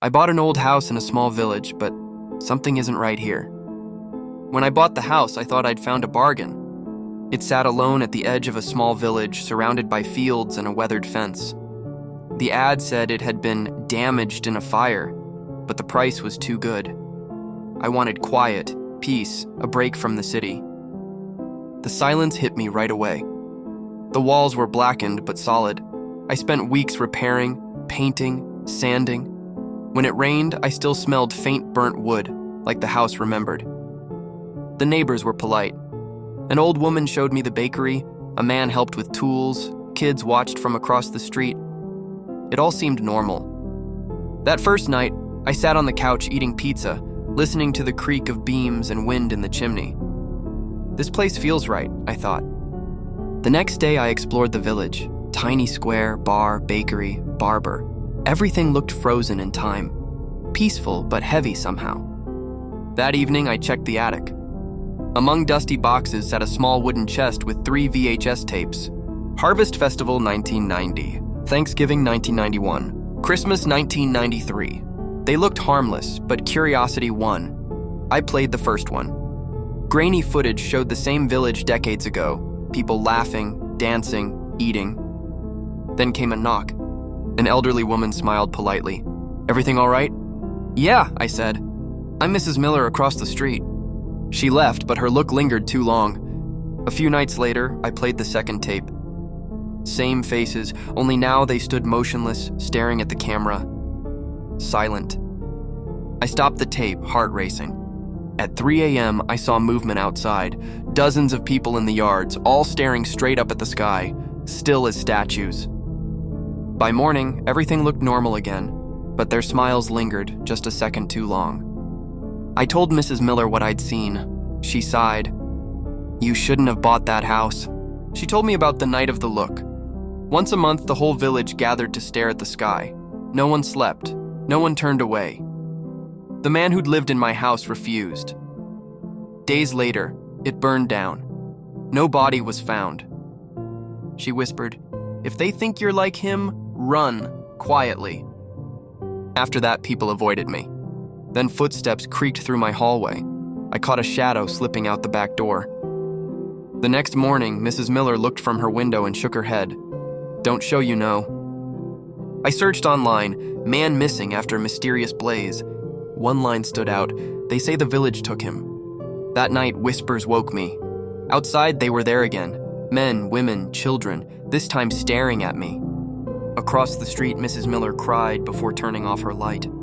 I bought an old house in a small village, but something isn't right here. When I bought the house, I thought I'd found a bargain. It sat alone at the edge of a small village, surrounded by fields and a weathered fence. The ad said it had been damaged in a fire, but the price was too good. I wanted quiet, peace, a break from the city. The silence hit me right away. The walls were blackened but solid. I spent weeks repairing, painting, sanding. When it rained, I still smelled faint burnt wood, like the house remembered. The neighbors were polite. An old woman showed me the bakery, a man helped with tools, kids watched from across the street. It all seemed normal. That first night, I sat on the couch eating pizza, listening to the creak of beams and wind in the chimney. This place feels right, I thought. The next day, I explored the village. Tiny square, bar, bakery, barber. Everything looked frozen in time. Peaceful, but heavy somehow. That evening, I checked the attic. Among dusty boxes sat a small wooden chest with 3 VHS tapes. Harvest Festival 1990, Thanksgiving 1991, Christmas 1993. They looked harmless, but curiosity won. I played the first one. Grainy footage showed the same village decades ago, people laughing, dancing, eating. Then came a knock. An elderly woman smiled politely. "Everything all right?" "Yeah," I said. "I'm Mrs. Miller across the street." She left, but her look lingered too long. A few nights later, I played the second tape. Same faces, only now they stood motionless, staring at the camera. Silent. I stopped the tape, heart racing. At 3 a.m., I saw movement outside. Dozens of people in the yards, all staring straight up at the sky, still as statues. By morning, everything looked normal again, but their smiles lingered just a second too long. I told Mrs. Miller what I'd seen. She sighed. "You shouldn't have bought that house." She told me about the night of the look. Once a month, the whole village gathered to stare at the sky. No one slept. No one turned away. The man who'd lived in my house refused. Days later, it burned down. No body was found. She whispered, "If they think you're like him, run, quietly." After that, people avoided me. Then footsteps creaked through my hallway. I caught a shadow slipping out the back door. The next morning, Mrs. Miller looked from her window and shook her head. "Don't show you know." I searched online, "Man missing after mysterious blaze." One line stood out, "They say the village took him." That night, whispers woke me. Outside, they were there again. Men, women, children, this time staring at me. Across the street, Mrs. Miller cried before turning off her light.